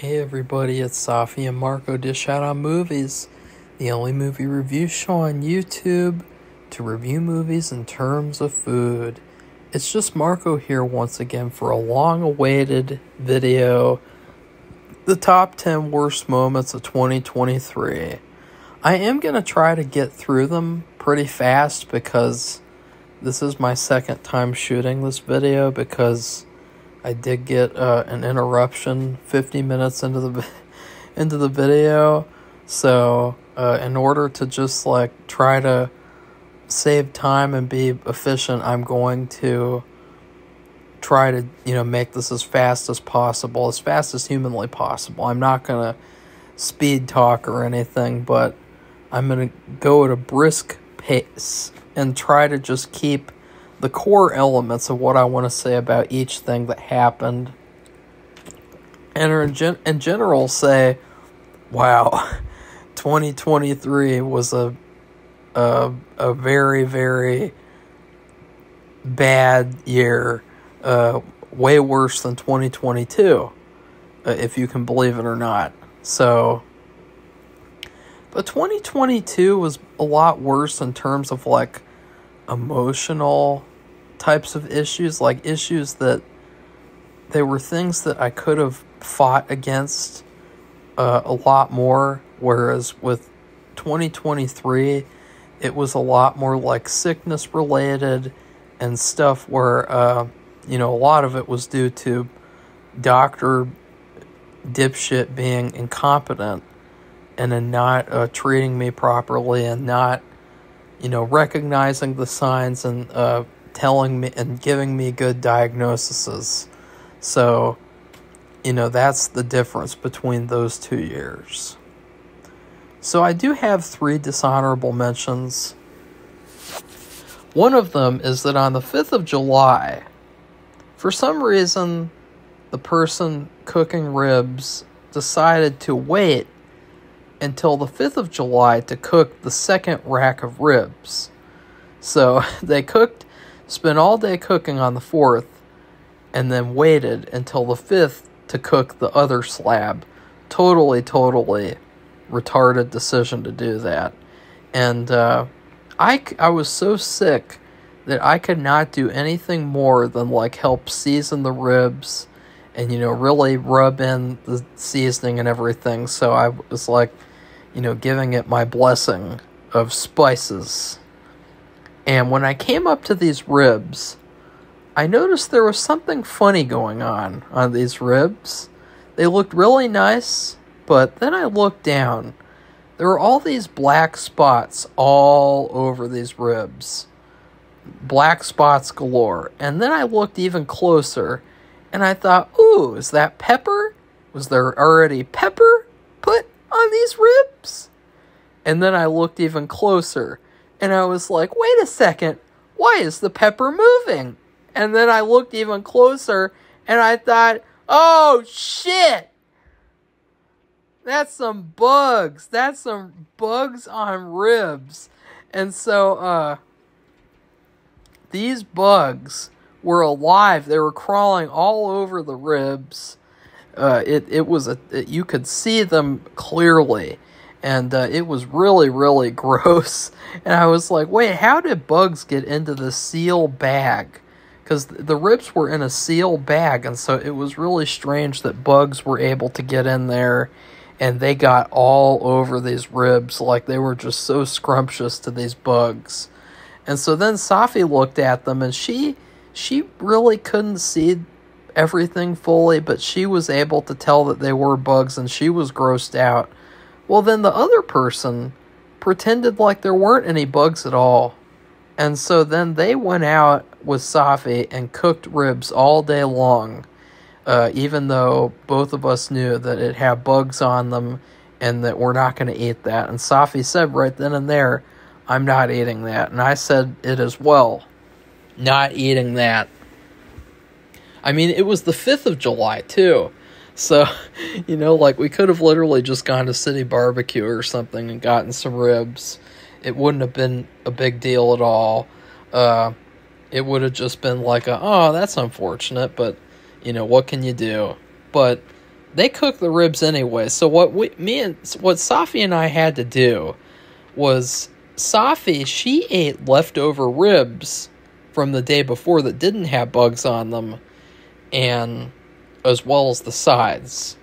Hey everybody, it's Safi and Marco Dish Out on Movies, the only movie review show on YouTube to review movies in terms of food. It's just Marco here once again for a long-awaited video, the top 10 worst moments of 2023. I am going to try to get through them pretty fast because this is my second time shooting this video because I did get an interruption 50 minutes into the video. So in order to just try to save time and be efficient, I'm going to try to make this as fast as possible, as fast as humanly possible. I'm not gonna speed talk or anything, but I'm gonna go at a brisk pace and try to just keep the core elements of what I want to say about each thing that happened, and in general say, wow, 2023 was a very, very bad year, way worse than 2022, if you can believe it or not. So, but 2022 was a lot worse in terms of emotional types of issues, issues that they were things that I could have fought against a lot more, whereas with 2023 it was a lot more sickness related and stuff where a lot of it was due to doctor dipshit being incompetent and in not treating me properly and not recognizing the signs and telling me and giving me good diagnoses. So, that's the difference between those 2 years. So I do have 3 dishonorable mentions. One of them is that on the 5th of July, for some reason, the person cooking ribs decided to wait until the 5th of July to cook the second rack of ribs. So they spent all day cooking on the 4th, and then waited until the 5th to cook the other slab. Totally retarded decision to do that. And I was so sick that I could not do anything more than help season the ribs and really rub in the seasoning and everything. So I was giving it my blessing of spices. And when I came up to these ribs, I noticed there was something funny going on these ribs. They looked really nice, but then I looked down. There were all these black spots all over these ribs. Black spots galore. And then I looked even closer, and I thought, ooh, is that pepper? Was there already pepper put on these ribs? And then I looked even closer, and I was like, wait a second, why is the pepper moving? And then I looked even closer, and I thought, oh, shit! That's some bugs. That's some bugs on ribs. And so, these bugs were alive. They were crawling all over the ribs. You could see them clearly. And it was really, really gross. And I was like, wait, how did bugs get into the seal bag? Because the ribs were in a seal bag, and so it was really strange that bugs were able to get in there, and they got all over these ribs. They were just so scrumptious to these bugs. And so then Safi looked at them, and she really couldn't see everything fully, but she was able to tell that they were bugs, and she was grossed out. Well, then the other person pretended like there weren't any bugs at all. And so then they went out with Safi and cooked ribs all day long, even though both of us knew that it had bugs on them and that we're not going to eat that. And Safi said right then and there, I'm not eating that. And I said it as well, not eating that. I mean, it was the 5th of July, too. So, we could have literally just gone to City Barbecue or something and gotten some ribs. It wouldn't have been a big deal at all. It would have just been oh, that's unfortunate, but, what can you do? But they cook the ribs anyway. So what Safi and I had to do was, Safi, she ate leftover ribs from the day before that didn't have bugs on them, and as well as the sides.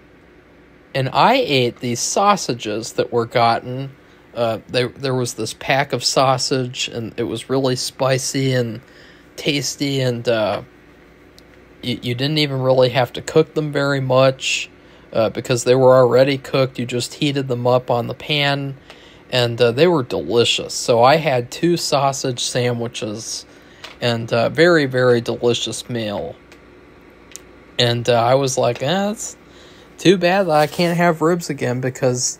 And I ate these sausages that were gotten. There was this pack of sausage, and it was really spicy and tasty, and you didn't even really have to cook them very much because they were already cooked. You just heated them up on the pan, and they were delicious. So I had 2 sausage sandwiches, and very, very delicious meal. And I was like, it's too bad that I can't have ribs again because,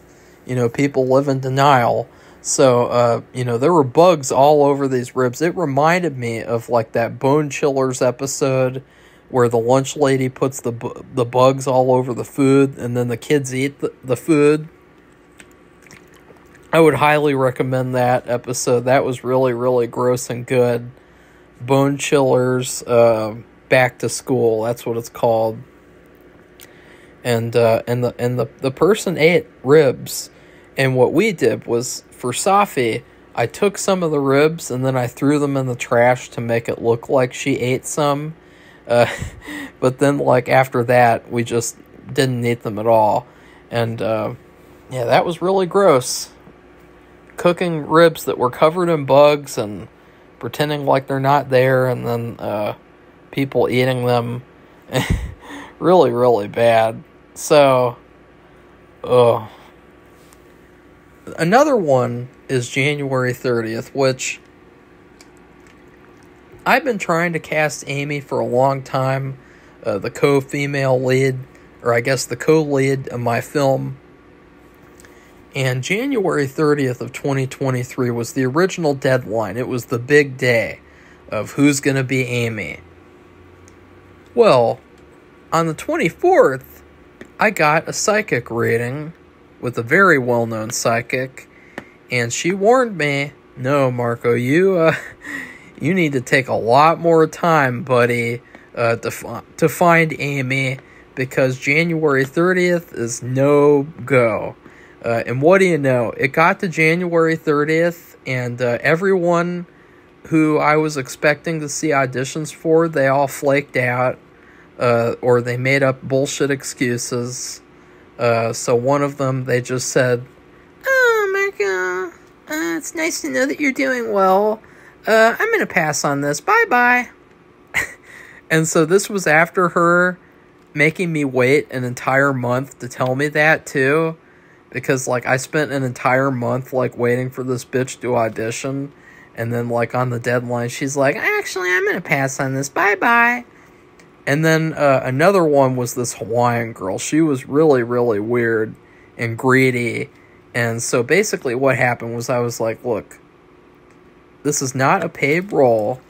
people live in denial. So, there were bugs all over these ribs. It reminded me of, like, that Bone Chillers episode where the lunch lady puts the bugs all over the food and then the kids eat the food. I would highly recommend that episode. That was really, really gross and good. Bone Chillers, Back to School. That's what it's called. And the person ate ribs, and what we did was, for Safi, I took some of the ribs and then I threw them in the trash to make it look like she ate some. But then, like, after that, we just didn't eat them at all. And that was really gross. Cooking ribs that were covered in bugs and pretending like they're not there, and then people eating them. Really, really bad. So, another one is January 30th, which I've been trying to cast Amy for a long time, the co-female lead, or I guess the co-lead of my film. And January 30th of 2023 was the original deadline. It was the big day of who's going to be Amy. Well, on the 24th, I got a psychic reading with a very well-known psychic, and she warned me, no, Marco, you need to take a lot more time, buddy, to find Amy, because January 30th is no-go. And what do you know? It got to January 30th, and everyone who I was expecting to see auditions for, they all flaked out, or they made up bullshit excuses. So one of them, they just said, "Oh, Marco, it's nice to know that you're doing well. I'm going to pass on this. Bye-bye." And so this was after her making me wait an entire month to tell me that, too. Because, like, I spent an entire month, like, waiting for this bitch to audition. And then, like, on the deadline, she's like, "Actually, I'm going to pass on this. Bye-bye." And then another one was this Hawaiian girl. She was really, really weird and greedy. And so basically what happened was I was like, look, this is not a paid role.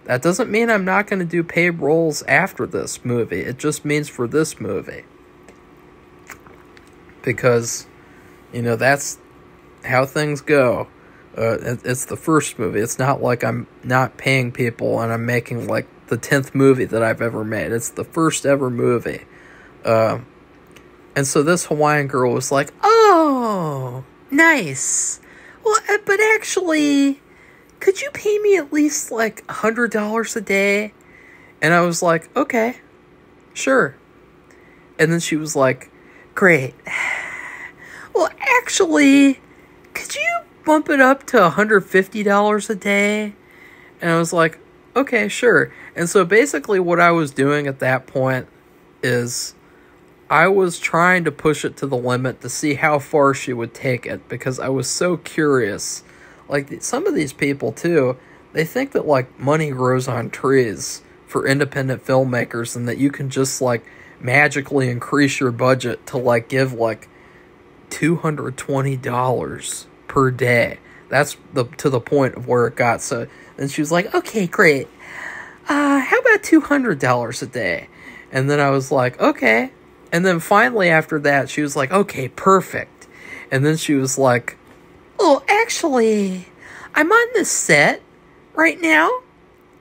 That doesn't mean I'm not going to do paid roles after this movie. It just means for this movie. Because, that's how things go. It's the first movie. It's not like I'm not paying people and I'm making, like, the 10th movie that I've ever made. It's the first ever movie. And so this Hawaiian girl was like, "Oh, nice. Well, but actually, could you pay me at least, like, $100 a day?" And I was like, "Okay, sure." And then she was like, "Great. Well, actually, could you bump it up to $150 a day?" And I was like, "Okay, sure." And so basically what I was doing at that point is I was trying to push it to the limit to see how far she would take it, because I was so curious. Like, some of these people, too, they think that, like, money grows on trees for independent filmmakers, and that you can just, like, magically increase your budget to, like, give, like, $220 per day. That's to the point of where it got. So then she was like, "Okay, great. How about $200 a day?" And then I was like, "Okay." And then finally after that, she was like, "Okay, perfect." And then she was like, "Oh, actually, I'm on this set right now,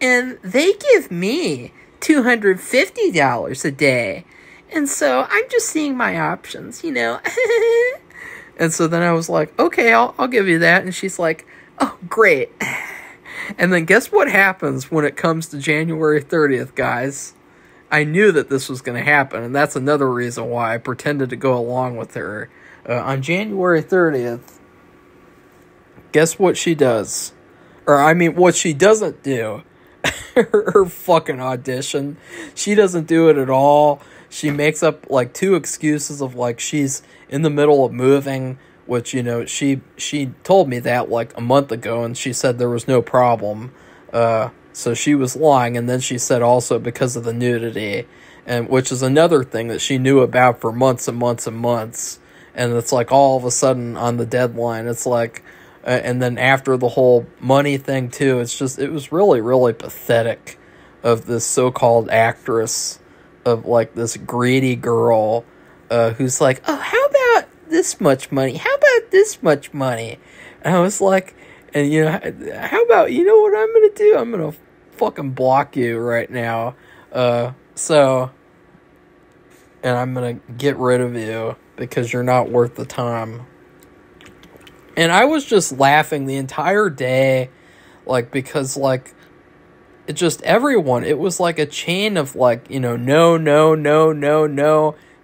and they give me $250 a day. And so I'm just seeing my options, you know. And so then I was like, okay, I'll give you that. And she's like, oh, great. And then guess what happens when it comes to January 30th, guys? I knew that this was going to happen, and that's another reason why I pretended to go along with her. On January 30th, guess what she does? Or, I mean, what she doesn't do. Her fucking audition. She doesn't do it at all. She makes up, like, 2 excuses of, like, she's in the middle of moving, which, you know, she told me that, like, a month ago, and she said there was no problem. So she was lying, and then she said also because of the nudity, and which is another thing that she knew about for months and months and months. And it's like all of a sudden on the deadline, it's like, and then after the whole money thing too, it's just, it was really, really pathetic of this so-called actress, of like this greedy girl, who's like, oh, how about this much money? How about this much money? And I was like, and you know, how about, you know what I'm going to do? I'm going to fucking block you right now. So, and I'm going to get rid of you because you're not worth the time. And I was just laughing the entire day, like, because, like, it just, everyone, it was like a chain of, like, you know, no,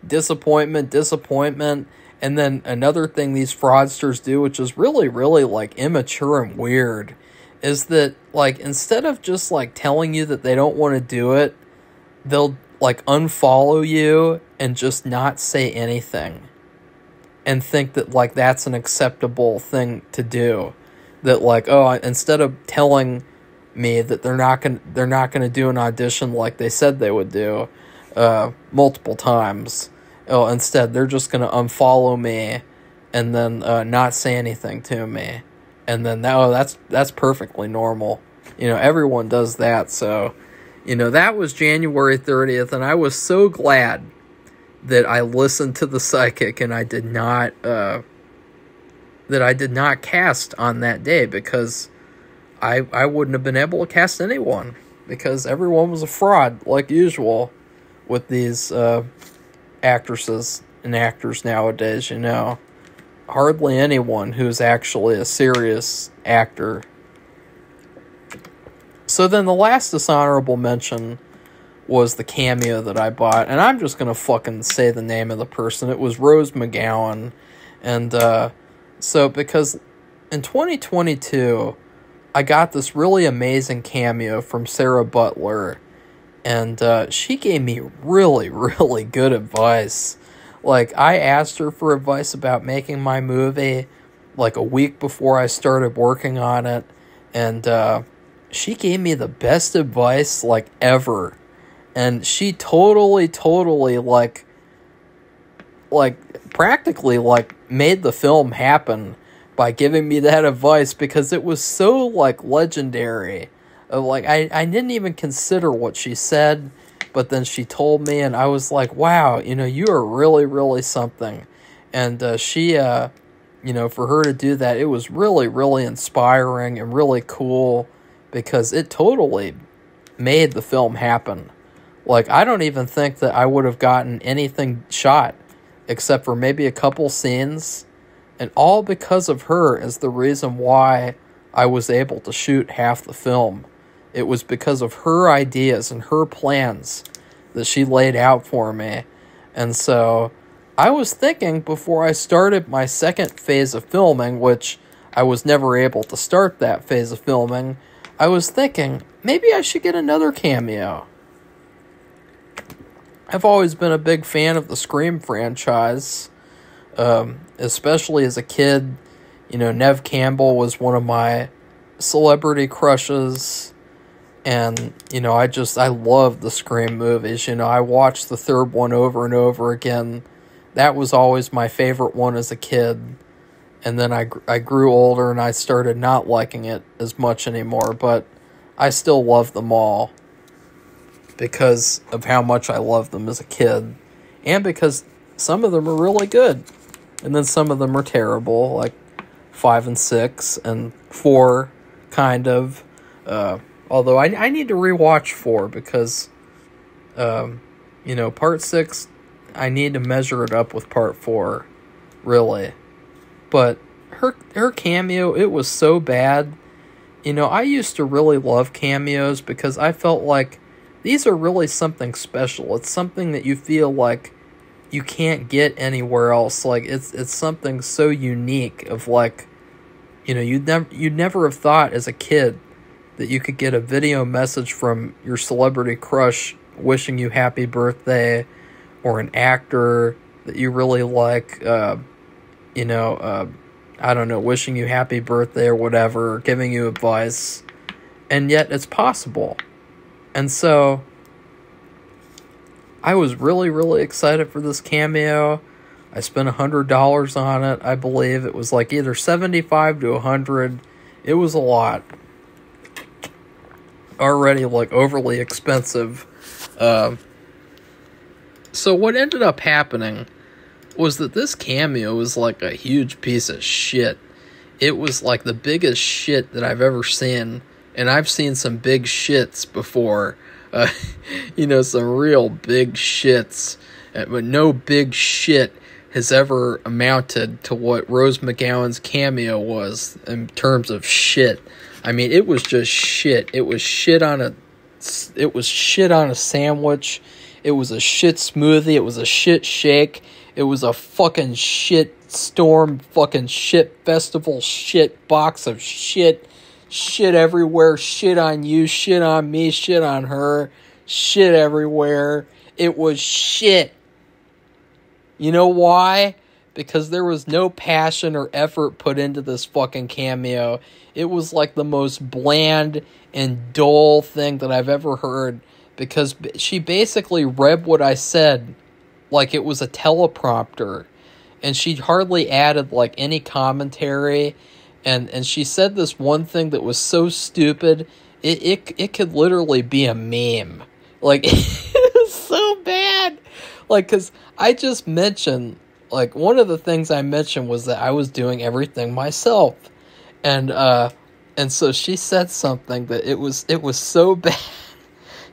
disappointment. And then another thing these fraudsters do, which is really, really, like, immature and weird, is that, like, instead of just, like, telling you that they don't want to do it, they'll, like, unfollow you and just not say anything. And think that, like, that's an acceptable thing to do. That, like, oh, instead of telling me that they're not gonna do an audition like they said they would do, multiple times, oh, instead they're just gonna unfollow me and then not say anything to me. And then that's perfectly normal. You know, everyone does that. So, you know, that was January 30th, and I was so glad that I listened to the psychic and I did not cast on that day, because I wouldn't have been able to cast anyone, because everyone was a fraud like usual with these actresses and actors nowadays. You know, hardly anyone who's actually a serious actor. So then the last dishonorable mention was the cameo that I bought, and I'm just gonna fucking say the name of the person. It was Rose McGowan. And so because in 2022 I got this really amazing cameo from Sarah Butler, and she gave me really, really good advice. Like, I asked her for advice about making my movie like a week before I started working on it, and she gave me the best advice, like, ever. And she totally, like, practically, like, made the film happen by giving me that advice, because it was so, like, legendary. Like, I didn't even consider what she said, but then she told me, and I was like, wow, you know, you are really, really something. And she, you know, for her to do that, it was really, really inspiring and really cool, because it totally made the film happen. Like, I don't even think that I would have gotten anything shot, except for maybe a couple scenes, and all because of her is the reason why I was able to shoot half the film. It was because of her ideas and her plans that she laid out for me. And so I was thinking, before I started my second phase of filming, which I was never able to start that phase of filming, I was thinking, maybe I should get another cameo. I've always been a big fan of the Scream franchise, especially as a kid. You know, Neve Campbell was one of my celebrity crushes, and, you know, I loved the Scream movies. You know, I watched the third one over and over again. That was always my favorite one as a kid, and then I grew older and I started not liking it as much anymore, but I still love them all, because of how much I loved them as a kid, and because some of them are really good, and then some of them are terrible, like 5 and 6, and 4, kind of. Although I need to rewatch 4, because, you know, Part 6 I need to measure it up with part 4, really. But her cameo, it was so bad. You know, I used to really love cameos because I felt like these are really something special. It's something that you feel like you can't get anywhere else. Like, it's something so unique of, like, you know, you'd never have thought as a kid that you could get a video message from your celebrity crush wishing you happy birthday, or an actor that you really like, I don't know, wishing you happy birthday or whatever, or giving you advice, and yet it's possible. And so I was really, really excited for this cameo. I spent $100 on it, I believe. It was like either $75 to $100. It was a lot. Already, like, overly expensive. So what ended up happening was that this cameo was like a huge piece of shit. It was like the biggest shit that I've ever seen. And I've seen some big shits before. Some real big shits. But no big shit has ever amounted to what Rose McGowan's cameo was in terms of shit. I mean, it was just shit. It was shit on a sandwich. It was a shit smoothie. It was a shit shake. It was a fucking shit storm, fucking shit festival, shit box of shit. Shit everywhere. Shit on you, shit on me, shit on her. Shit everywhere. It was shit. You know why? Because there was no passion or effort put into this fucking cameo. It was like the most bland and dull thing that I've ever heard. Because she basically read what I said like it was a teleprompter. And she hardly added like any commentary. And she said this one thing that was so stupid, it could literally be a meme. Like, it was so bad. Like, because I just mentioned, like, one of the things I mentioned was that I was doing everything myself. And so she said something that it was so bad.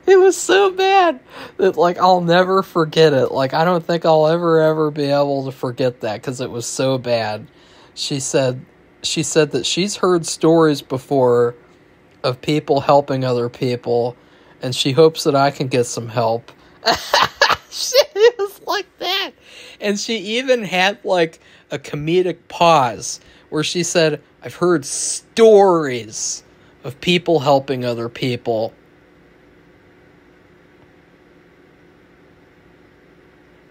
It was so bad that, like, I'll never forget it. Like, I don't think I'll ever be able to forget that because it was so bad. She said that she's heard stories before of people helping other people, and she hopes that I can get some help. It was like that. And she even had, like, a comedic pause where she said, I've heard stories of people helping other people.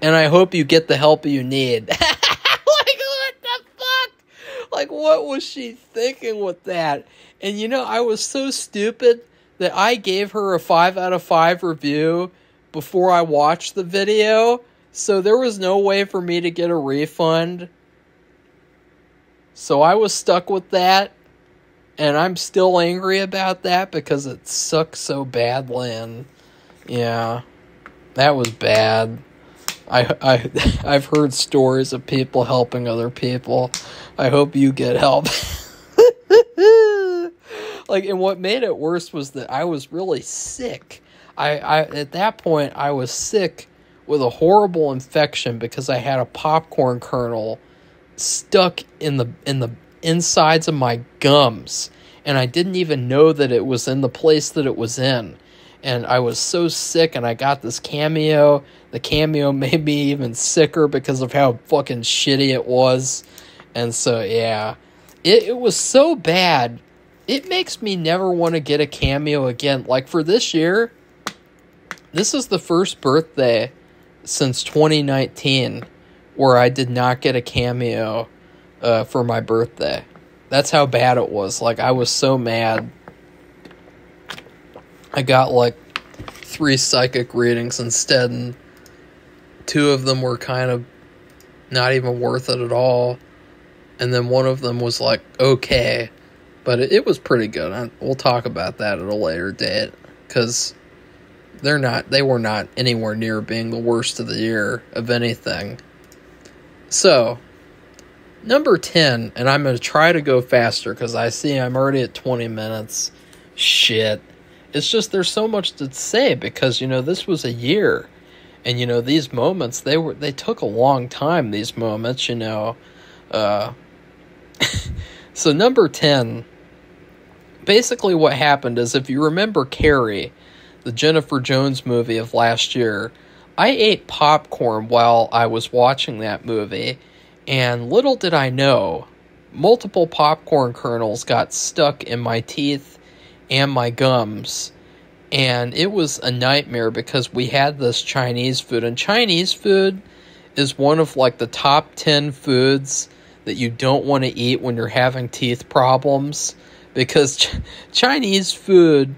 And I hope you get the help you need. Like, what the fuck? Like, what was she thinking with that? And, you know, I was so stupid that I gave her a 5 out of 5 review before I watched the video. So there was no way for me to get a refund. So I was stuck with that. And I'm still angry about that because it sucks so badly. And, yeah, that was bad. I've heard stories of people helping other people. I hope you get help. Like, and what made it worse was that I was really sick. I at that point I was sick with a horrible infection because I had a popcorn kernel stuck in the insides of my gums, and I didn't even know that it was in the place that it was in. And I was so sick, and I got this cameo. The cameo made me even sicker because of how fucking shitty it was. And so, yeah. It was so bad. It makes me never want to get a cameo again. Like, for this year, this is the first birthday since 2019 where I did not get a cameo for my birthday. That's how bad it was. Like, I was so mad. I got, like, 3 psychic readings instead, and 2 of them were kind of not even worth it at all. And then one of them was, like, okay. But it was pretty good. We'll talk about that at a later date, because they were not anywhere near being the worst of the year of anything. So, number 10, and I'm going to try to go faster, because I see I'm already at 20 minutes. Shit. It's just there's so much to say because, you know, this was a year. And, these moments, they took a long time, these moments, So number 10, basically what happened is, if you remember Carrie, the Jennifer Jones movie of last year, I ate popcorn while I was watching that movie, and little did I know, multiple popcorn kernels got stuck in my teeth and my gums, and it was a nightmare because we had this Chinese food, and Chinese food is one of like the top 10 foods that you don't want to eat when you're having teeth problems, because Chinese food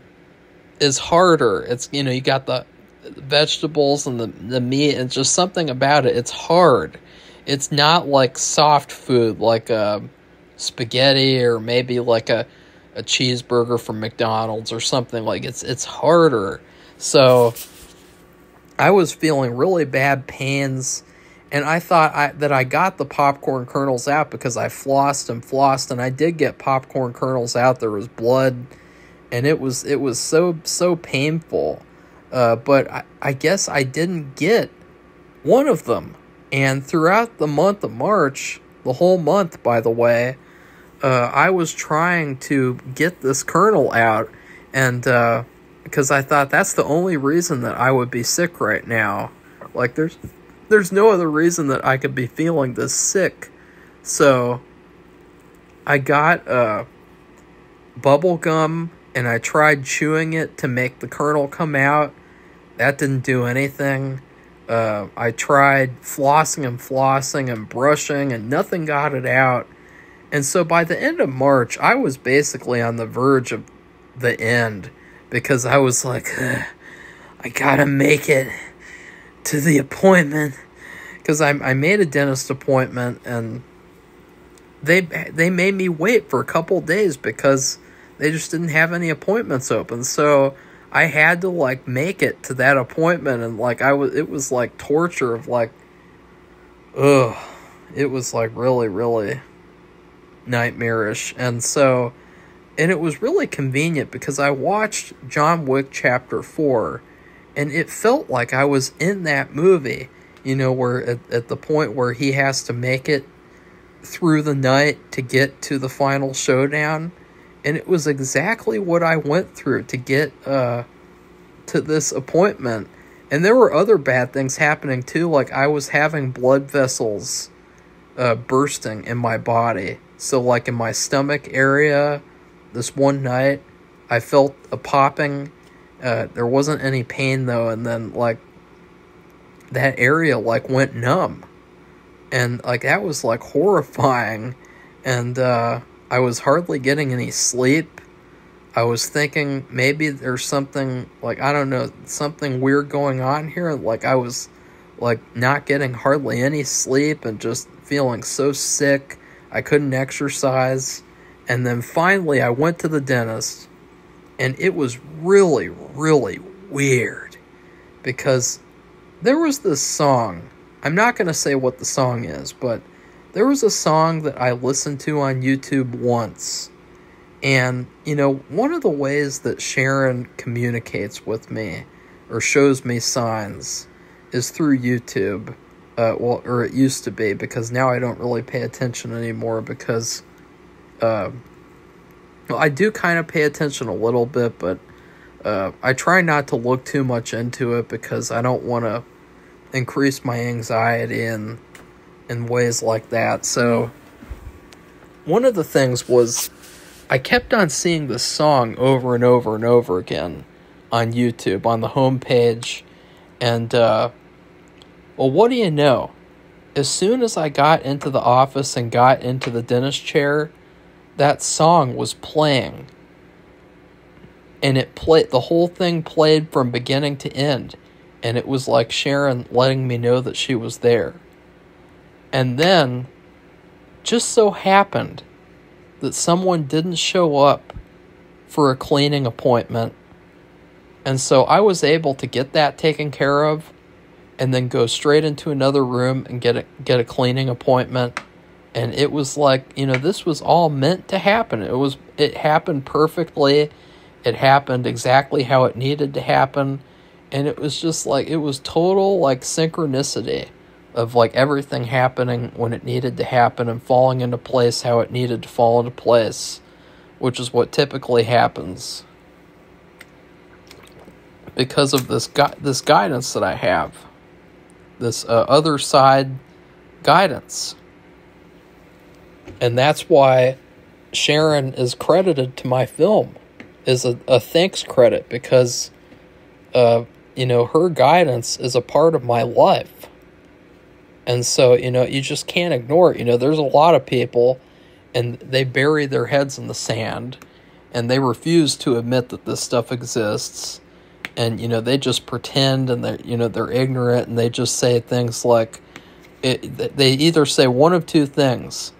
is harder. It's, you got the vegetables and the meat, and just something about it. It's hard. It's not like soft food, like spaghetti or maybe like a cheeseburger from McDonald's or something. Like it's harder. So I was feeling really bad pains, and I thought that I got the popcorn kernels out because I flossed, and I did get popcorn kernels out. There was blood, and it was so painful. But I guess I didn't get one of them. And throughout the month of March, the whole month, by the way, I was trying to get this kernel out, and because I thought that's the only reason that I would be sick right now. Like, there's no other reason that I could be feeling this sick. So I got bubble gum, and I tried chewing it to make the kernel come out. That didn't do anything. I tried flossing and brushing, and nothing got it out. And so by the end of March, I was basically on the verge of the end, because I was like, I gotta make it to the appointment, because I made a dentist appointment, and they made me wait for a couple days because they just didn't have any appointments open. So I had to like make it to that appointment, and like it was like torture of like, it was like really, really nightmarish. And it was really convenient because I watched John Wick Chapter 4, and it felt like I was in that movie, where at the point where he has to make it through the night to get to the final showdown. And it was exactly what I went through to get to this appointment. And there were other bad things happening too, like I was having blood vessels bursting in my body. So like in my stomach area, this one night, I felt a popping. There wasn't any pain though, and then like that area like went numb. And like that was like horrifying. And I was hardly getting any sleep. I was thinking maybe there's something, like, I don't know, something weird going on here. Like I was like not getting hardly any sleep and just feeling so sick. I couldn't exercise. And then finally I went to the dentist, and it was really, really weird because there was this song. I'm not going to say what the song is, but there was a song that I listened to on YouTube once. And, one of the ways that Sharon communicates with me or shows me signs is through YouTube. Or it used to be, because now I don't really pay attention anymore because, I do kind of pay attention a little bit, but I try not to look too much into it because I don't want to increase my anxiety in ways like that. So one of the things was I kept on seeing this song over and over and over again on YouTube, on the homepage. And, well, what do you know? As soon as I got into the office and got into the dentist chair, that song was playing. And the whole thing played from beginning to end. And it was like Sharon letting me know that she was there. And then, just so happened that someone didn't show up for a cleaning appointment. And so I was able to get that taken care of, and then go straight into another room and get a cleaning appointment. And it was like, this was all meant to happen. It happened perfectly. It happened exactly how it needed to happen. And it was just like, it was total like synchronicity of like everything happening when it needed to happen and falling into place how it needed to fall into place, which is what typically happens because of this guidance that I have, this other side guidance. And that's why Sharon is credited to my film, is a thanks credit, because her guidance is a part of my life. And so, you just can't ignore it. There's a lot of people, and they bury their heads in the sand, and they refuse to admit that this stuff exists. And, they just pretend, and they're ignorant, and they just say things like, they either say one of two things.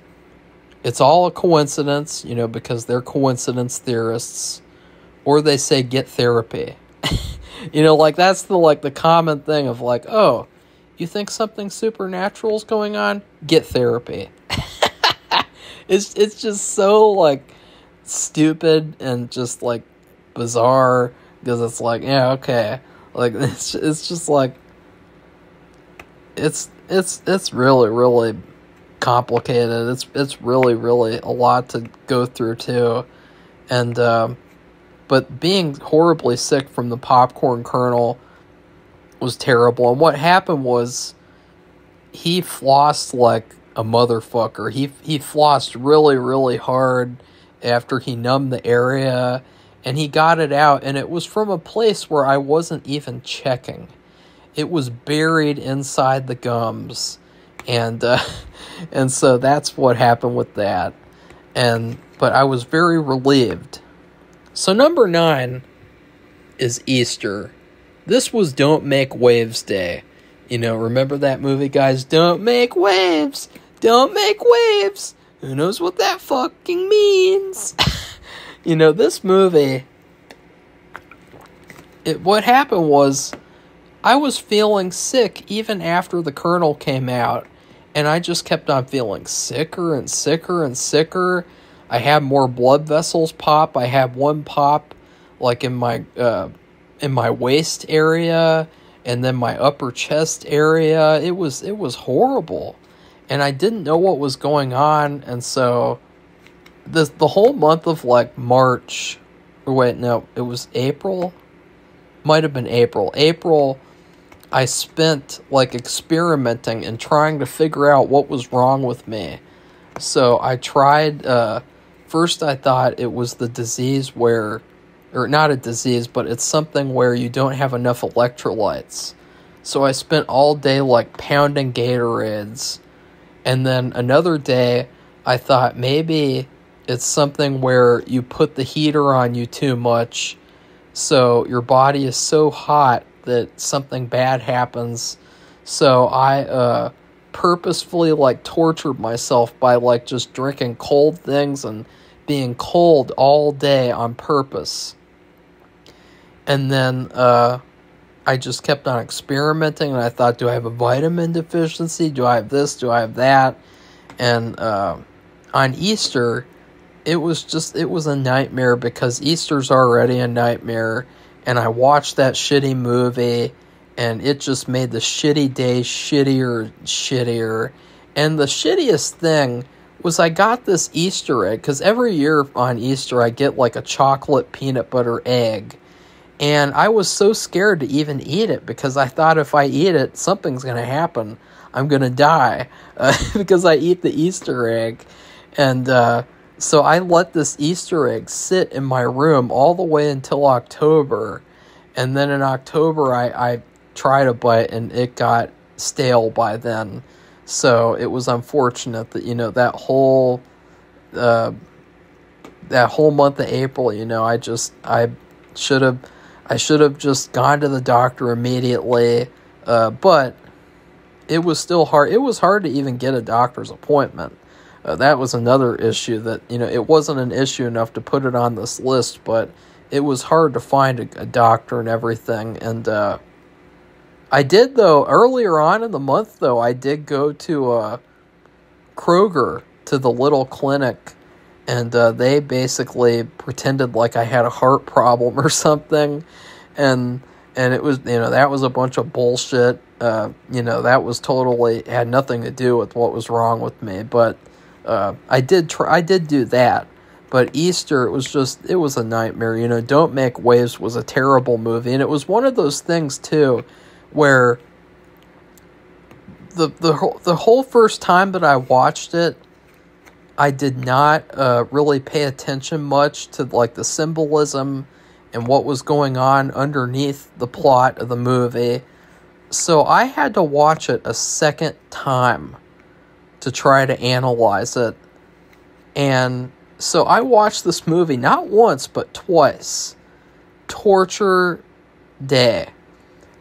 It's all a coincidence, because they're coincidence theorists, or they say get therapy. Like that's the common thing of like, oh, you think something supernatural is going on? Get therapy. It's just so like stupid and just like bizarre, because it's like, yeah, okay, like it's just like it's really, really complicated. It's really, really a lot to go through too. And but being horribly sick from the popcorn kernel was terrible. And what happened was he flossed like a motherfucker. He flossed really, really hard after he numbed the area, and he got it out, and it was from a place where I wasn't even checking. It was buried inside the gums, and so that's what happened with that. But I was very relieved. So number 9 is Easter. This was Don't Make Waves Day. Remember that movie, guys? Don't make waves! Don't make waves! Who knows what that fucking means? This movie, what happened was, I was feeling sick even after the kernel came out, and I just kept on feeling sicker and sicker and sicker. I had more blood vessels pop. I had one pop like in my waist area, and then my upper chest area. It was horrible, and I didn't know what was going on. And so the whole month of like March, or wait, no, it was April. Might have been April, I spent like experimenting and trying to figure out what was wrong with me. So I tried, first I thought it was the disease where, or not a disease, but it's something where you don't have enough electrolytes. So I spent all day like pounding Gatorades. And then another day I thought maybe it's something where you put the heater on you too much, so your body is so hot that something bad happens. So I purposefully like tortured myself by like just drinking cold things and being cold all day on purpose. And then I just kept on experimenting, and I thought, do I have a vitamin deficiency? Do I have this? Do I have that? And on Easter, it was a nightmare, because Easter's already a nightmare, and I watched that shitty movie, and it just made the shitty day shittier. And the shittiest thing was I got this Easter egg, because every year on Easter I get like a chocolate peanut butter egg. And I was so scared to even eat it, because I thought if I eat it, something's going to happen. I'm going to die because I eat the Easter egg. And so I let this Easter egg sit in my room all the way until October. And then in October, I tried a bite, and it got stale by then. So it was unfortunate that, that whole month of April, I should have just gone to the doctor immediately, but it was still hard. It was hard to even get a doctor's appointment. That was another issue that, it wasn't an issue enough to put it on this list, but it was hard to find a doctor and everything. And I did, though, earlier on in the month, though, I did go to Kroger, to the little clinic, and they basically pretended like I had a heart problem or something, and And it was, that was a bunch of bullshit. That was totally, had nothing to do with what was wrong with me. But I did do that. But Easter, it was a nightmare. Don't Make Waves was a terrible movie. And it was one of those things, too, where the whole first time that I watched it, I did not really pay attention much to, like, the symbolism and what was going on underneath the plot of the movie. So I had to watch it a second time to try to analyze it. And so I watched this movie not once, but twice. Torture day.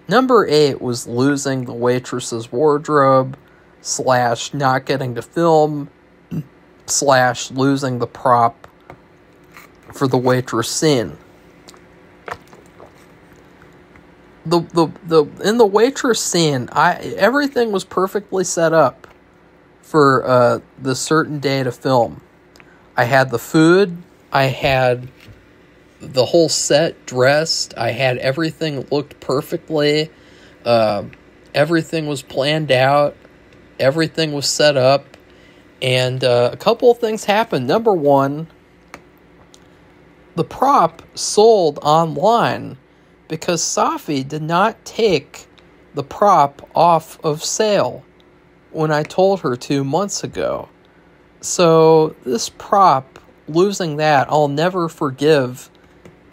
Number 8 was losing the waitress's wardrobe, / not getting to film, / losing the prop for the waitress scene. In the waitress scene, everything was perfectly set up for the certain day to film. I had the food, I had the whole set dressed, I had everything looked perfectly, everything was planned out, everything was set up, and a couple of things happened. Number 1, the prop sold online because Safi did not take the prop off of sale when I told her 2 months ago. So this prop, losing that, I'll never forgive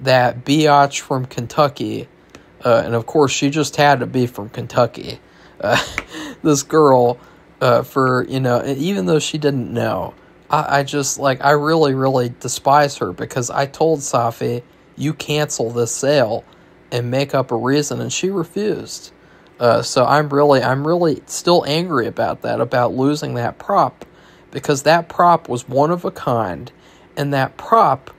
that biatch from Kentucky. And of course, she just had to be from Kentucky. This girl, even though she didn't know, I really, really despise her because I told Safi, you cancel this sale and make up a reason, and she refused. So I'm really still angry about that, about losing that prop, because that prop was one of a kind, and that prop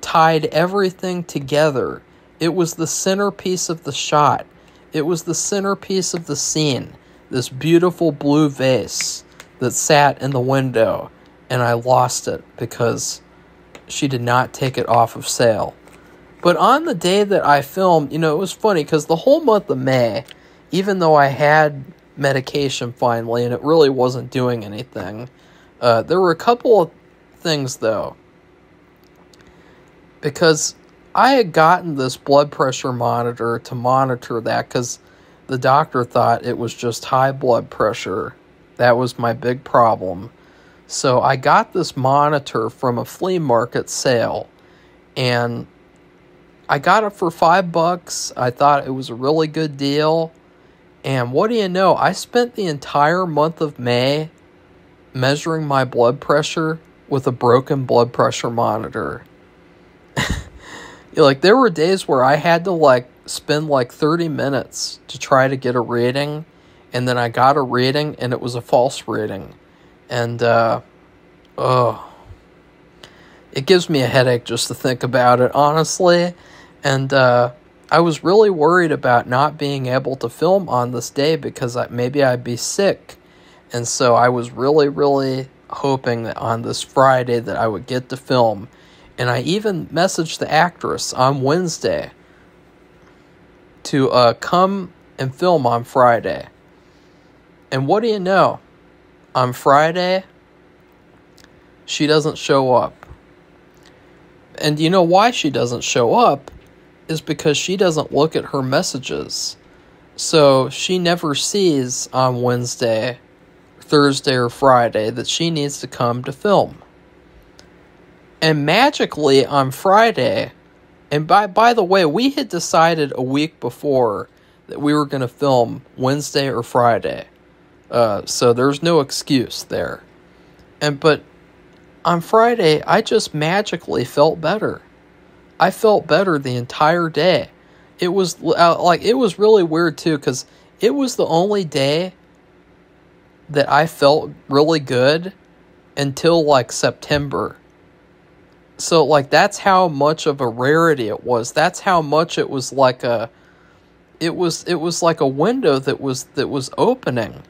tied everything together. It was the centerpiece of the shot. It was the centerpiece of the scene. This beautiful blue vase that sat in the window, and I lost it because she did not take it off of sale. But on the day that I filmed, it was funny because the whole month of May, even though I had medication finally and it really wasn't doing anything, there were a couple of things, though. Because I had gotten this blood pressure monitor to monitor that because the doctor thought it was just high blood pressure. That was my big problem. So I got this monitor from a flea market sale, and I got it for $5. I thought it was a really good deal. And what do you know? I spent the entire month of May measuring my blood pressure with a broken blood pressure monitor. There were days where I had to, spend, 30 minutes to try to get a reading. And then I got a reading, and it was a false reading. And, it gives me a headache just to think about it, honestly. And I was really worried about not being able to film on this day because maybe I'd be sick. And so I was really, really hoping that on this Friday that I would get to film. And I even messaged the actress on Wednesday to come and film on Friday. And what do you know? On Friday, she doesn't show up. And you know why she doesn't show up? Is because she doesn't look at her messages. So she never sees on Wednesday, Thursday, or Friday that she needs to come to film. And magically on Friday, and by the way, we had decided a week before that we were going to film Wednesday or Friday. So there's no excuse there. But on Friday, I just magically felt better. I felt better the entire day. It was it was really weird too, because it was the only day that I felt really good until September. So that's how much of a rarity it was. That's how much it was like a window that was opening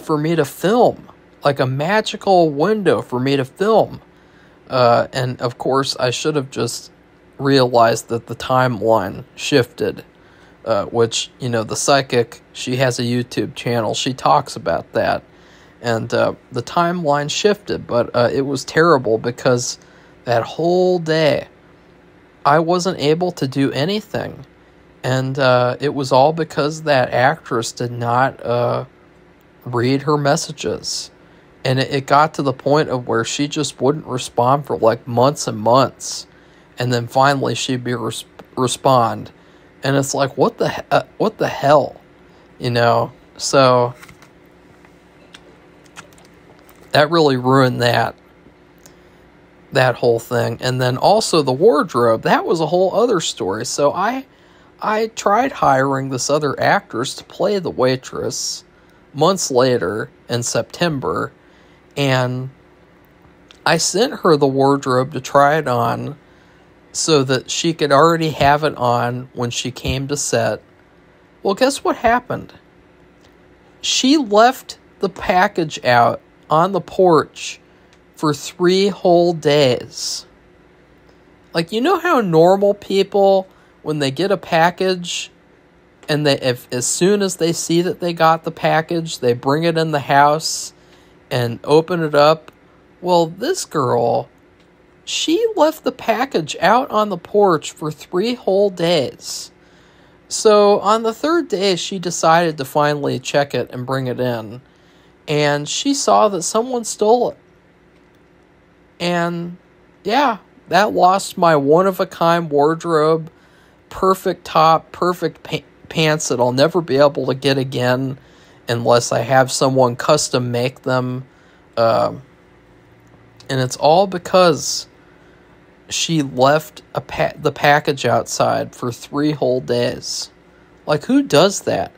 for me to film, like a magical window for me to film. And of course, I should have just realized that the timeline shifted. which, the psychic, she has a YouTube channel. She talks about that. And the timeline shifted, but it was terrible because that whole day I wasn't able to do anything. And it was all because that actress did not read her messages. And it got to the point of where she just wouldn't respond for like months and months. And then finally she'd be respond. And it's like, what the hell? So that really ruined that whole thing. And then also the wardrobe, that was a whole other story. So I tried hiring this other actress to play the waitress months later in September, and I sent her the wardrobe to try it on so that she could already have it on when she came to set. Well, guess what happened? She left the package out on the porch for 3 whole days. Like, how normal people, when they get a package, and as soon as they see that they got the package, they bring it in the house and open it up. Well, this girl, she left the package out on the porch for 3 whole days. So on the 3rd day, she decided to finally check it and bring it in. And she saw that someone stole it. And yeah, that lost my one-of-a-kind wardrobe. Perfect top, perfect pants that I'll never be able to get again unless I have someone custom make them. And it's all because she left the package outside for 3 whole days. Like, who does that?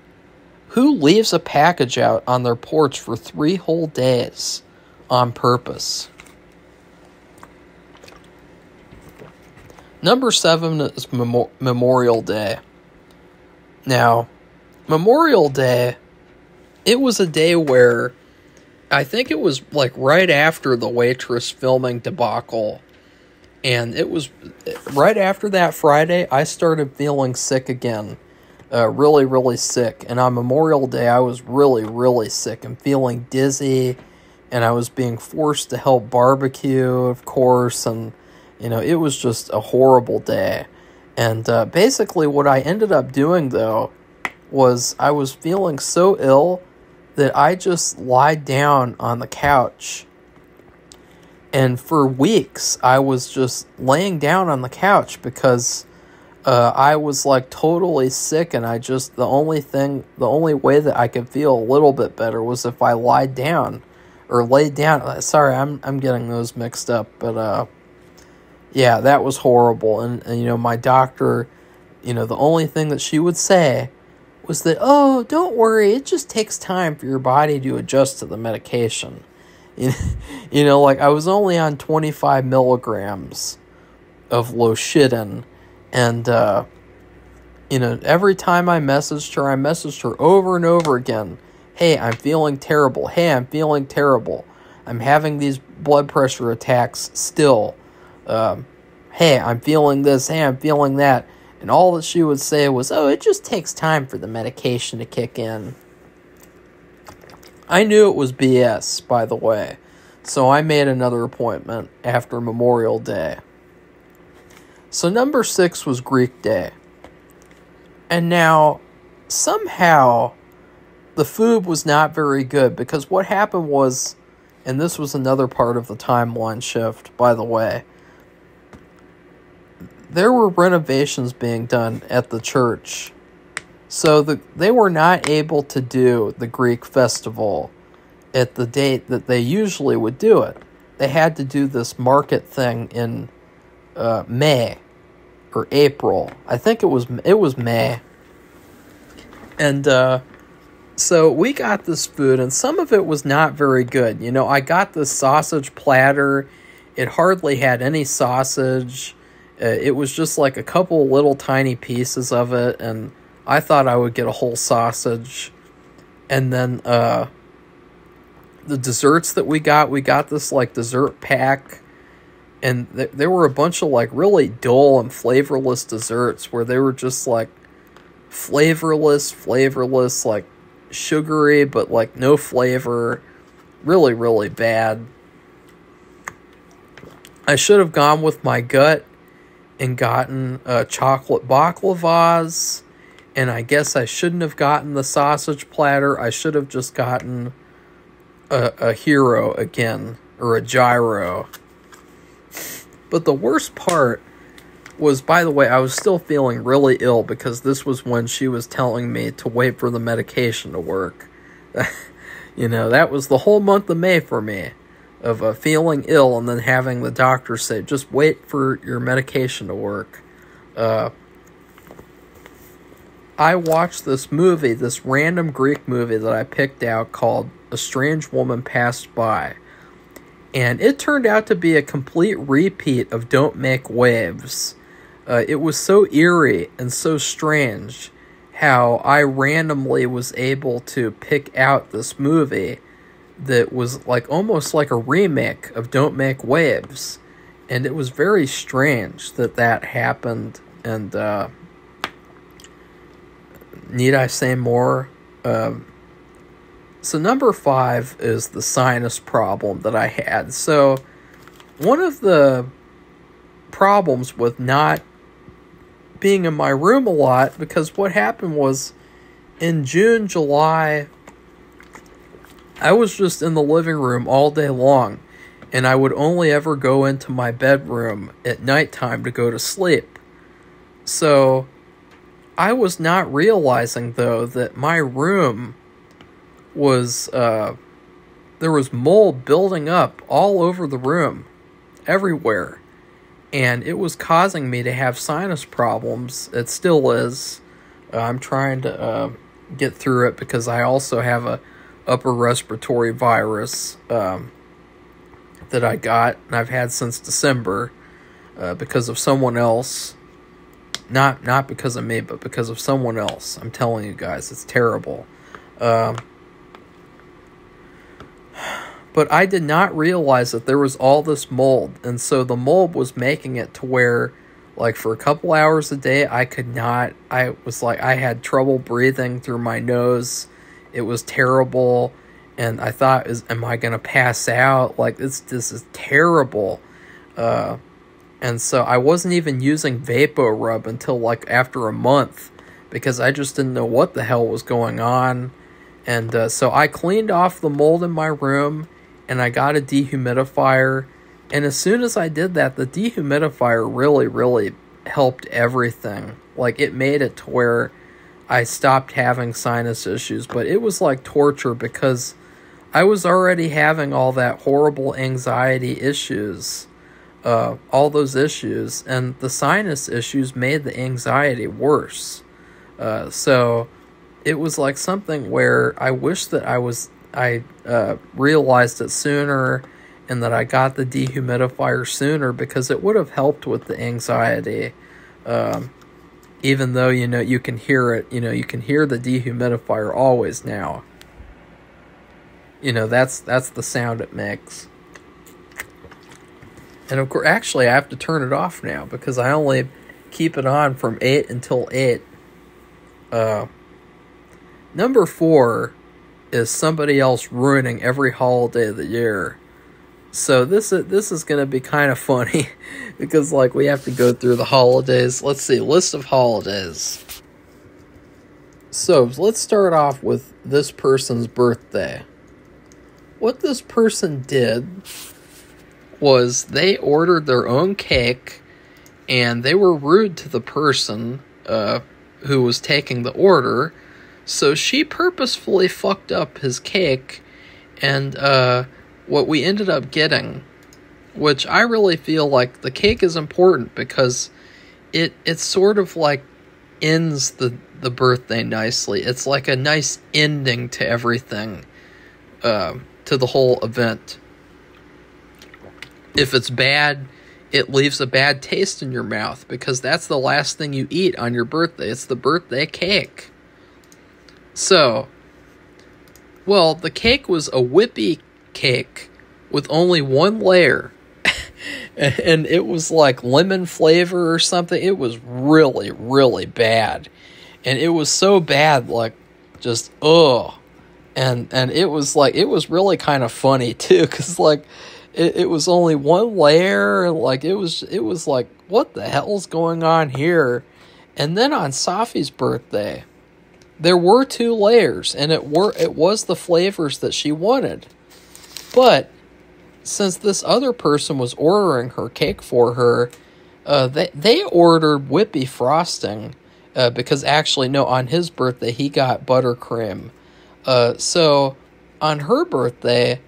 Who leaves a package out on their porch for 3 whole days on purpose? Number 7 is Memorial Day. Now, Memorial Day, it was a day where I think it was like right after the waitress filming debacle. And it was right after that Friday, I started feeling sick again. Really, really sick. And on Memorial Day, I was really, really sick and feeling dizzy. And I was being forced to help barbecue, of course. And, it was just a horrible day. And basically what I ended up doing, though, was I was feeling so ill that I just lied down on the couch. And for weeks, I was just laying down on the couch because I was like totally sick, and the only way that I could feel a little bit better was if I lied down or laid down. Sorry, I'm getting those mixed up, but yeah, that was horrible. And my doctor, the only thing that she would say was that, oh, don't worry, it just takes time for your body to adjust to the medication. Like I was only on 25 milligrams of Loshittin, and every time I messaged her over and over again. Hey, I'm feeling terrible. Hey, I'm feeling terrible. I'm having these blood pressure attacks still. Hey, I'm feeling this. Hey, I'm feeling that. And all that she would say was, oh, it just takes time for the medication to kick in. I knew it was BS, by the way. So I made another appointment after Memorial Day. So number 6 was Greek Day. And now, somehow, the food was not very good. Because what happened was, and this was another part of the timeline shift, by the way, there were renovations being done at the church. So they were not able to do the Greek festival at the date that they usually would do it. They had to do this market thing in May or April. I think it was May. And so we got this food, and some of it was not very good. I got this sausage platter. It hardly had any sausage. It was just like a couple little tiny pieces of it, and I thought I would get a whole sausage. And then the desserts that we got this like dessert pack, and there were a bunch of like really dull and flavorless desserts where they were just like flavorless, like sugary, but like no flavor. Really, really bad. I should have gone with my gut and gotten chocolate baklavas, and I guess I shouldn't have gotten the sausage platter. I should have just gotten a hero again, or a gyro. But the worst part was, by the way, I was still feeling really ill because this was when she was telling me to wait for the medication to work. You know, that was the whole month of May for me, of feeling ill and then having the doctor say, just wait for your medication to work. I watched this movie, this random Greek movie that I picked out called A Strange Woman Passed By. And it turned out to be a complete repeat of Don't Make Waves. It was so eerie and so strange how I randomly was able to pick out this movie that was like almost like a remake of Don't Make Waves. And it was very strange that happened. And need I say more? So number 5 is the sinus problem that I had. So one of the problems with not being in my room a lot, because what happened was in June, July, I was just in the living room all day long, and I would only ever go into my bedroom at nighttime to go to sleep. So I was not realizing, though, that my room was, there was mold building up all over the room, everywhere. And it was causing me to have sinus problems. It still is. I'm trying to get through it because I also have a upper respiratory virus that I got, and I've had since December because of someone else. Not because of me, but because of someone else. I'm telling you guys, it's terrible. But I did not realize that there was all this mold. And so the mold was making it to where, like, for a couple hours a day, I had trouble breathing through my nose. It was terrible. And I thought, am I going to pass out? Like, this is terrible. And so I wasn't even using VapoRub until, like, after a month, because I just didn't know what the hell was going on. And so I cleaned off the mold in my room, and I got a dehumidifier. And as soon as I did that, the dehumidifier really, really helped everything. Like, it made it to where I stopped having sinus issues. But it was like torture because I was already having all that horrible anxiety issues. All those issues. And the sinus issues made the anxiety worse. So it was like something where I wish that I realized it sooner, and that I got the dehumidifier sooner, because it would have helped with the anxiety. Even though, you can hear it, you can hear the dehumidifier always now. That's the sound it makes. And of course, actually, I have to turn it off now, because I only keep it on from 8 until 8. Number 4 is somebody else ruining every holiday of the year. So this is going to be kind of funny because, like, we have to go through the holidays. Let's see, list of holidays. So let's start off with this person's birthday. What this person did was they ordered their own cake, and they were rude to the person who was taking the order. So she purposefully fucked up his cake, and what we ended up getting, which I really feel like the cake is important because it sort of like ends the birthday nicely. It's like a nice ending to everything, to the whole event. If it's bad, it leaves a bad taste in your mouth, because that's the last thing you eat on your birthday. It's the birthday cake. So, well, the cake was a whippy cake with only one layer. And it was like lemon flavor or something. It was really, really bad. and it was so bad, like, just, ugh. And it was like, it was really kind of funny too, because like it was only one layer, like it was like, what the hell's going on here? And then on Safi's birthday, there were 2 layers, and it was the flavors that she wanted. But since this other person was ordering her cake for her, they ordered whippy frosting, because actually, no, on his birthday he got buttercream. So on her birthday,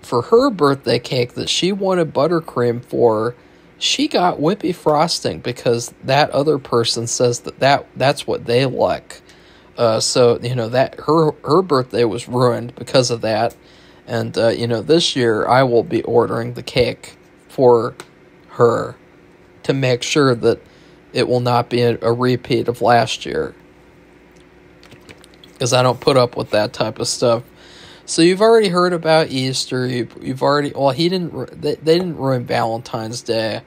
for her birthday cake that she wanted buttercream for, she got whippy frosting because that other person says that's what they like. So, you know, that her birthday was ruined because of that. And, you know, this year I will be ordering the cake for her to make sure that it will not be a repeat of last year, because I don't put up with that type of stuff. So you've already heard about Easter. You've already, well, they didn't ruin Valentine's Day,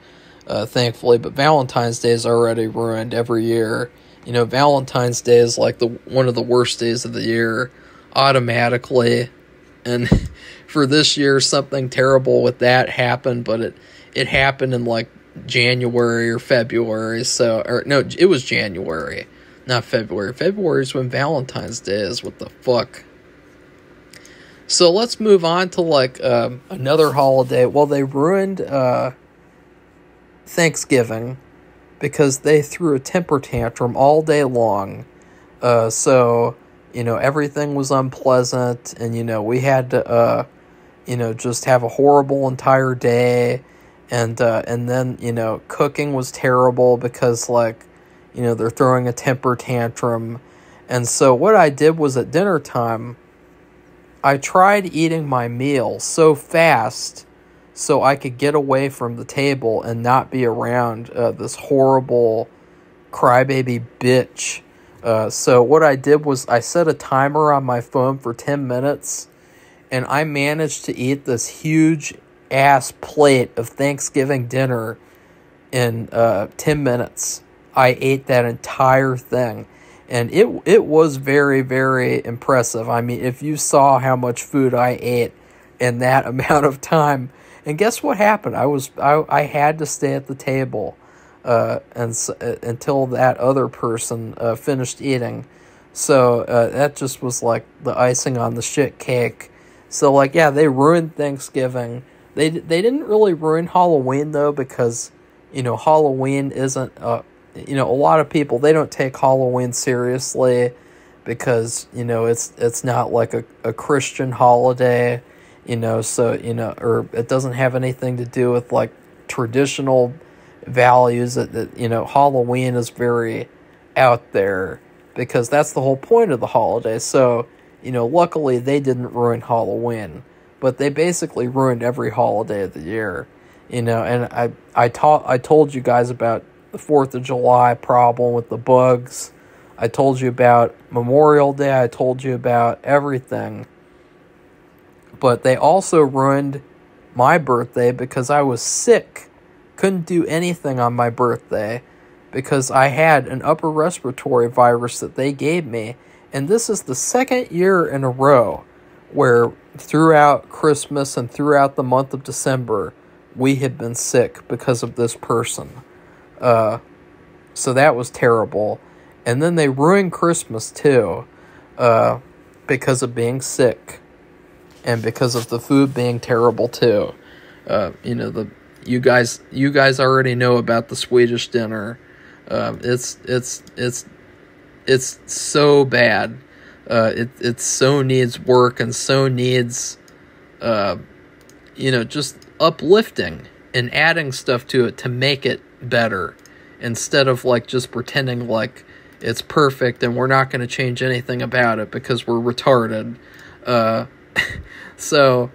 thankfully, but Valentine's Day is already ruined every year. You know, Valentine's Day is like one of the worst days of the year, automatically. And for this year, something terrible with that happened, but it happened in like January or February. So, or no, it was January. Not February. February is when Valentine's Day is. What the fuck? So let's move on to like another holiday. Well, they ruined Thanksgiving because they threw a temper tantrum all day long. So, you know, everything was unpleasant, and, you know, we had to, you know, just have a horrible entire day. And then, you know, cooking was terrible because, like, you know, they're throwing a temper tantrum. And so what I did was at dinner time, I tried eating my meal so fast so I could get away from the table and not be around this horrible crybaby bitch. So what I did was I set a timer on my phone for 10 minutes, and I managed to eat this huge ass plate of Thanksgiving dinner in 10 minutes. I ate that entire thing, and it was very, very impressive. I mean, if you saw how much food I ate in that amount of time. And guess what happened? I had to stay at the table until that other person finished eating. So that just was like the icing on the shit cake. So, like, yeah, they ruined Thanksgiving. They didn't really ruin Halloween, though, because, you know, Halloween isn't, you know, a lot of people, they don't take Halloween seriously because, you know, it's not like a Christian holiday, you know, so, you know, or it doesn't have anything to do with, like, traditional values. That you know, Halloween is very out there because that's the whole point of the holiday. So, you know, luckily they didn't ruin Halloween, but they basically ruined every holiday of the year, you know. And I told you guys about the 4th of July problem with the bugs. I told you about Memorial Day. I told you about everything. But they also ruined my birthday because I was sick. Couldn't do anything on my birthday because I had an upper respiratory virus that they gave me. And this is the second year in a row where throughout Christmas and throughout the month of December, we had been sick because of this person. So that was terrible. And then they ruined Christmas too, because of being sick. And because of the food being terrible too. You know, you guys already know about the Swedish dinner. It's so bad. It so needs work and so needs, you know, just uplifting and adding stuff to it to make it better, instead of like just pretending like it's perfect and we're not going to change anything about it because we're retarded. So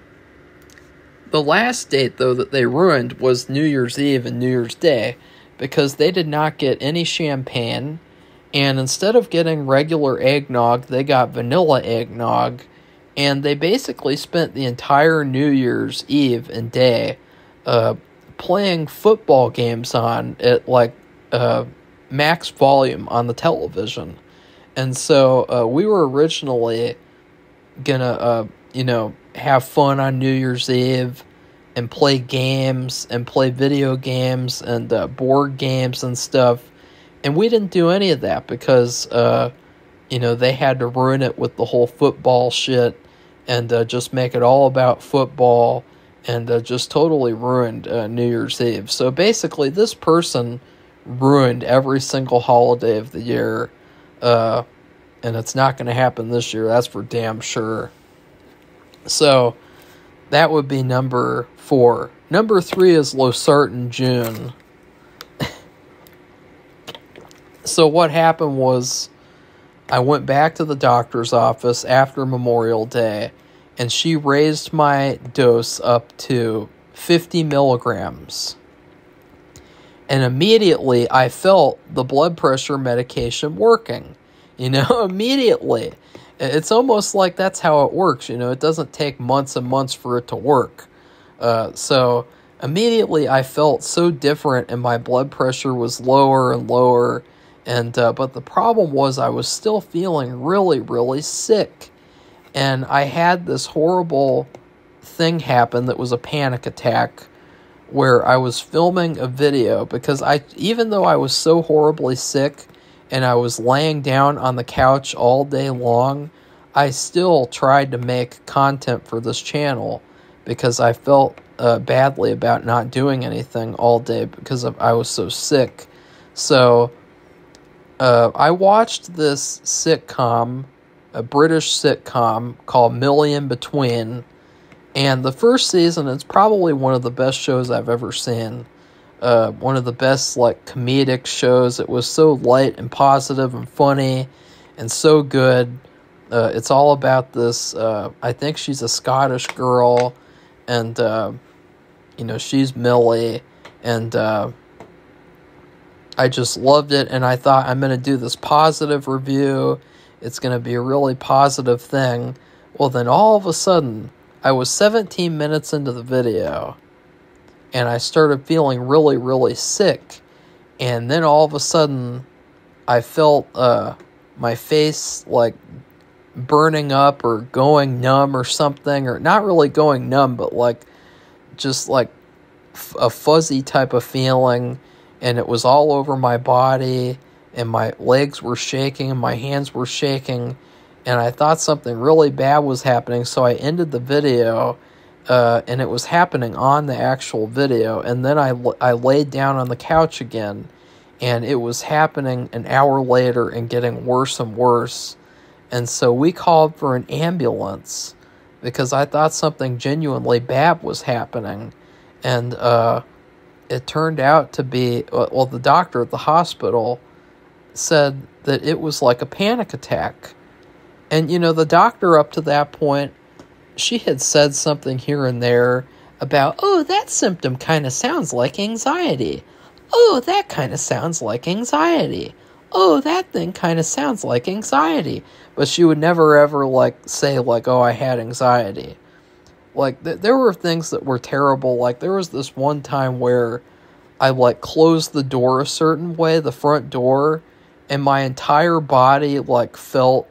the last date, though, that they ruined was New Year's Eve and New Year's Day, because they did not get any champagne, and instead of getting regular eggnog, they got vanilla eggnog, and they basically spent the entire New Year's Eve and day playing football games on at like max volume on the television. And so we were originally gonna, have fun on New Year's Eve and play games and play video games and board games and stuff. And we didn't do any of that because, they had to ruin it with the whole football shit and just make it all about football and just totally ruined New Year's Eve. So basically, this person ruined every single holiday of the year, and it's not going to happen this year, that's for damn sure. So that would be number 4. Number 3 is Losartan June. So what happened was, I went back to the doctor's office after Memorial Day, and she raised my dose up to 50 milligrams. And immediately I felt the blood pressure medication working. Immediately. It's almost like that's how it works. It doesn't take months and months for it to work. So immediately I felt so different, and my blood pressure was lower and lower. And but the problem was I was still feeling really, really sick. And I had this horrible thing happen that was a panic attack, where I was filming a video because even though I was so horribly sick and I was laying down on the couch all day long, I still tried to make content for this channel because I felt badly about not doing anything all day because I was so sick. So I watched this sitcom, a British sitcom called Millie in Between, and the first season is probably one of the best shows I've ever seen. One of the best comedic shows. It was so light and positive and funny and so good. It's all about this, I think she's a Scottish girl, and she's Millie, and I just loved it, and I thought, I'm going to do this positive review. It's going to be a really positive thing. Well, then all of a sudden, I was 17 minutes into the video, and I started feeling really, really sick. And then all of a sudden, I felt my face, burning up or going numb or something. Or not really going numb, but just a fuzzy type of feeling. And it was all over my body, and my legs were shaking, and my hands were shaking, and I thought something really bad was happening, so I ended the video, and it was happening on the actual video, and then I laid down on the couch again, and it was happening an hour later and getting worse and worse, and so we called for an ambulance, because I thought something genuinely bad was happening, and it turned out to be, the doctor at the hospital said that it was like a panic attack. And, the doctor up to that point, she had said something here and there about, oh, that symptom kind of sounds like anxiety. Oh, that kind of sounds like anxiety. Oh, that thing kind of sounds like anxiety. But she would never ever, say, oh, I had anxiety. There were things that were terrible. There was this one time where I, closed the door a certain way, the front door, and my entire body, felt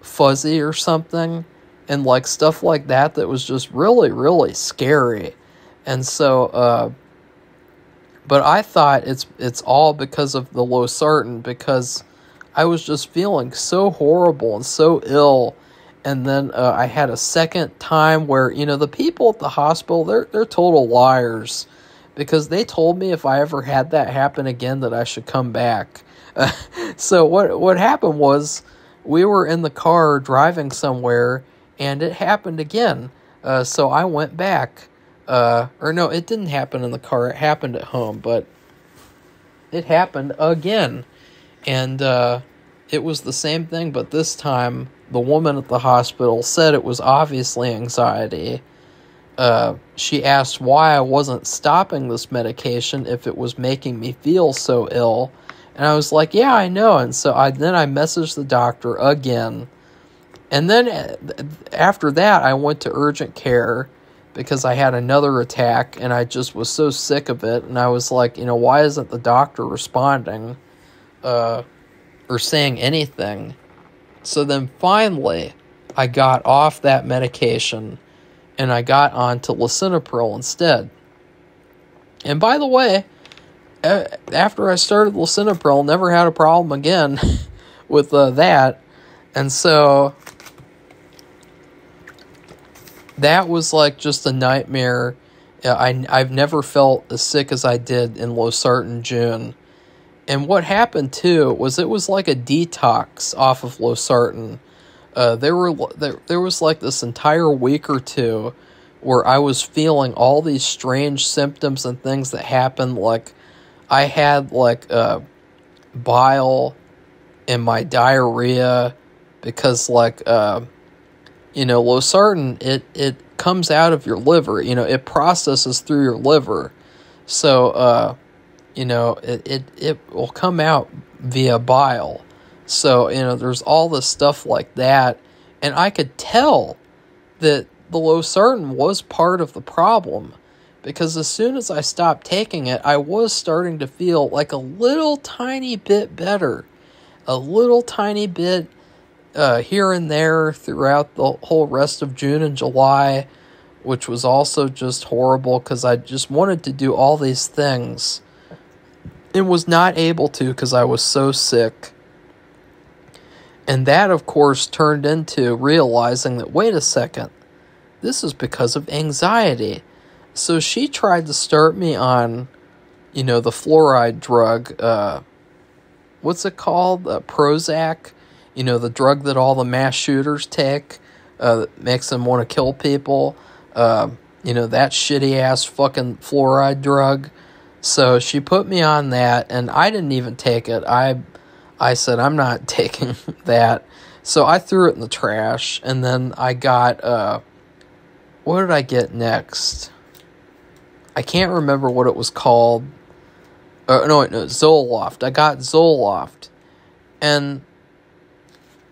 fuzzy or something, and, stuff like that was just really, really scary. And so, but I thought it's all because of the Losartan, because I was just feeling so horrible and so ill. And then I had a second time where, the people at the hospital, they're total liars, because they told me if I ever had that happen again that I should come back. So what happened was, we were in the car driving somewhere, and it happened again. So I went back. Or no, it didn't happen in the car. It happened at home, but it happened again. And it was the same thing, but this time the woman at the hospital said it was obviously anxiety. She asked why I wasn't stopping this medication if it was making me feel so ill. And I was like, yeah, I know. And so I messaged the doctor again. And then after that, I went to urgent care because I had another attack, and I just was so sick of it. And I was like, why isn't the doctor responding or saying anything? So then finally, I got off that medication and I got onto lisinopril instead. And by the way, after I started lisinopril, never had a problem again with that. And so that was like just a nightmare. I've never felt as sick as I did in losartan June. And what happened too was it was like a detox off of losartan. There was like this entire week or two where I was feeling all these strange symptoms and things that happened. Like I had like bile in my diarrhea because like losartan it comes out of your liver. It processes through your liver, so it will come out via bile. So there's all this stuff like that, and I could tell that the losartan was part of the problem, because as soon as I stopped taking it, I was starting to feel like a little tiny bit better, a little tiny bit here and there throughout the whole rest of June and July, which was also just horrible because I just wanted to do all these things and was not able to because I was so sick. And that, of course, turned into realizing that, wait a second, this is because of anxiety. So she tried to start me on, the fluoride drug, what's it called? Prozac. The drug that all the mass shooters take, that makes them want to kill people. That shitty-ass fucking fluoride drug. So she put me on that, and I didn't even take it. I said, I'm not taking that. So I threw it in the trash, and then I got, what did I get next? I can't remember what it was called. No, Zoloft. I got Zoloft. And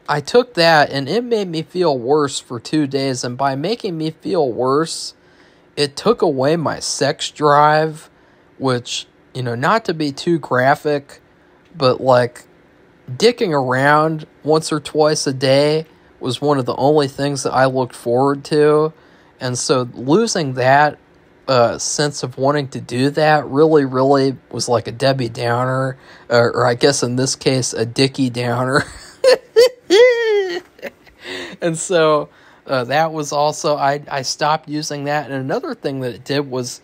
I took that, and it made me feel worse for 2 days. And by making me feel worse, it took away my sex drive, which, not to be too graphic, but like dicking around once or twice a day was one of the only things that I looked forward to. And so losing that sense of wanting to do that really, really was like a Debbie Downer, or I guess in this case, a Dickie Downer. And so that was also, I stopped using that. And another thing that it did was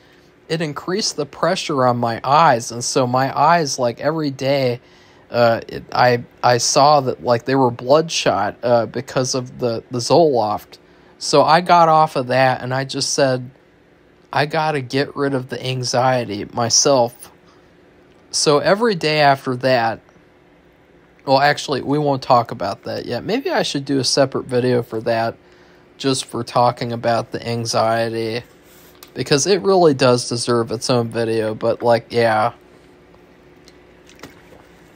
it increased the pressure on my eyes. And so my eyes, like every day, I saw that like they were bloodshot because of the Zoloft. So I got off of that, and I just said, I gotta get rid of the anxiety myself. So every day after that, well, actually, we won't talk about that yet. Maybe I should do a separate video for that, just for talking about the anxiety, because it really does deserve its own video. But like, yeah.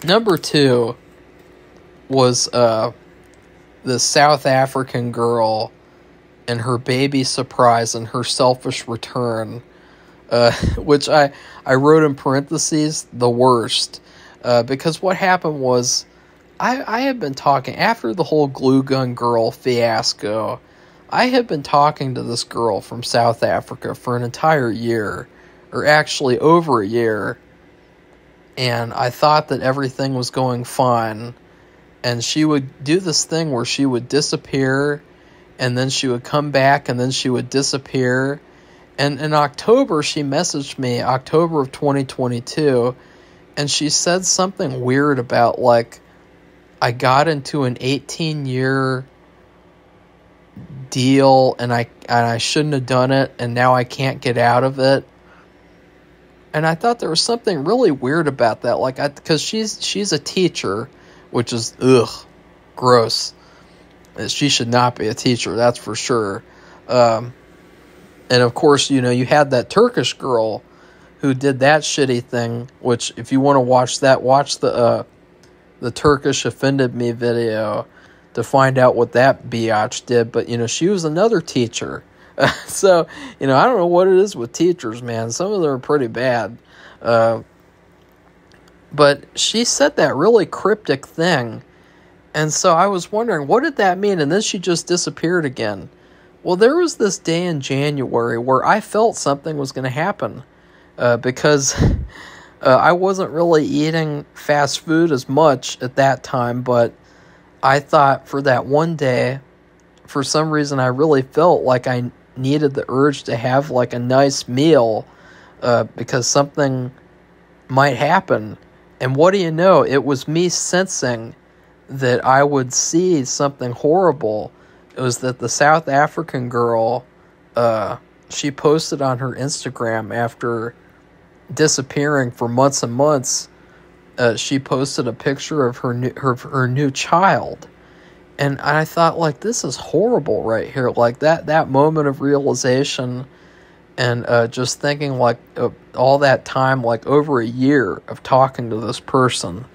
Number 2 was the South African girl and her baby surprise and her selfish return, which I wrote in parentheses, the worst, because what happened was I had been talking, after the whole glue gun girl fiasco, I had been talking to this girl from South Africa for an entire year, or actually over a year, and I thought that everything was going fine, and she would do this thing where she would disappear, and then she would come back, and then she would disappear. And in October, she messaged me, October of 2022, and she said something weird about, like, I got into an 18-year deal, and I shouldn't have done it, and now I can't get out of it. And I thought there was something really weird about that, like, because she's a teacher, which is, gross. She should not be a teacher, that's for sure. And of course, you had that Turkish girl who did that shitty thing, which if you want to watch that, watch the Turkish offended me video to find out what that biatch did. But, she was another teacher. So, I don't know what it is with teachers, man. Some of them are pretty bad. But she said that really cryptic thing. And so I was wondering, what did that mean? And then she just disappeared again. Well, there was this day in January where I felt something was going to happen because I wasn't really eating fast food as much at that time, but I thought for that one day, for some reason, I really felt like I needed the urge to have like a nice meal because something might happen. And what do you know? It was me sensing that I would see something horrible. It was that the South African girl, she posted on her Instagram after disappearing for months and months. She posted a picture of her new child, and I thought, like, this is horrible right here. Like that moment of realization, and just thinking like all that time, like over a year of talking to this person.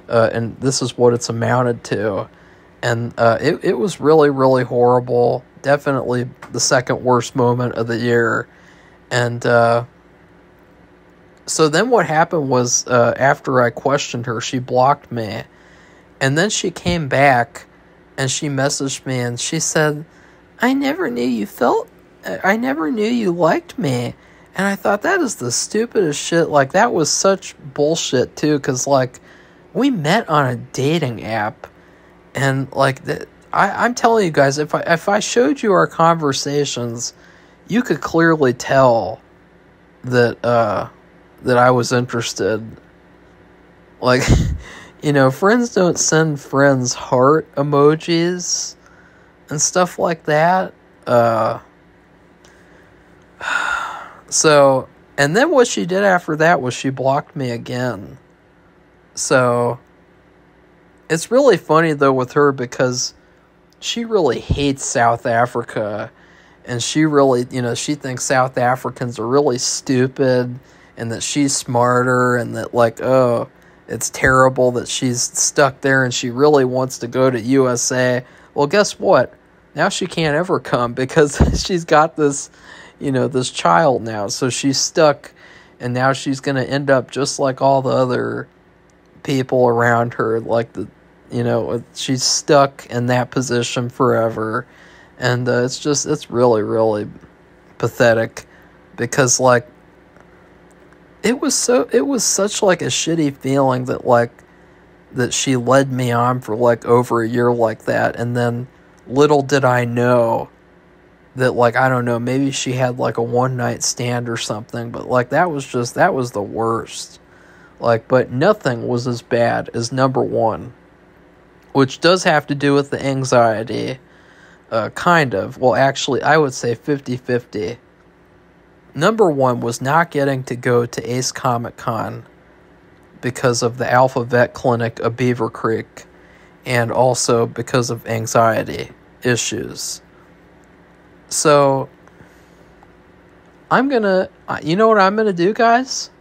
And this is what it's amounted to. And it was really, really horrible. Definitely the second worst moment of the year. And so then what happened was after I questioned her, she blocked me. And then she came back and she messaged me and she said, I never knew you liked me. And I thought, that is the stupidest shit. Like, that was such bullshit, too, because, like, we met on a dating app, and like I'm telling you guys, if I showed you our conversations, you could clearly tell that I was interested. Like, you know, friends don't send friends heart emojis and stuff like that. So, and then what she did after that was she blocked me again. So, it's really funny, though, with her because she really hates South Africa. And she really, you know, she thinks South Africans are really stupid and that she's smarter and that, like, oh, it's terrible that she's stuck there and she really wants to go to USA. Well, guess what? Now she can't ever come because she's got this, you know, this child now. So she's stuck, and now she's going to end up just like all the other people around her, like you know, she's stuck in that position forever. And it's really, really pathetic because, like, it was such like a shitty feeling that, like, that she led me on for like over a year like that. And then little did I know that, like, I don't know, maybe she had like a one night stand or something, but like that was the worst. Like, but nothing was as bad as number one, which does have to do with the anxiety, kind of. Well, actually, I would say 50-50. Number one was not getting to go to Ace Comic Con because of the Alpha Vet Clinic of Beaver Creek, and also because of anxiety issues. So, you know what I'm gonna do, guys?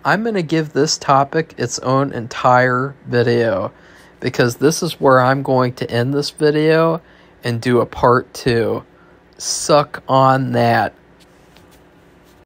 I'm going to give this topic its own entire video, because this is where I'm going to end this video and do a part 2. Suck on that.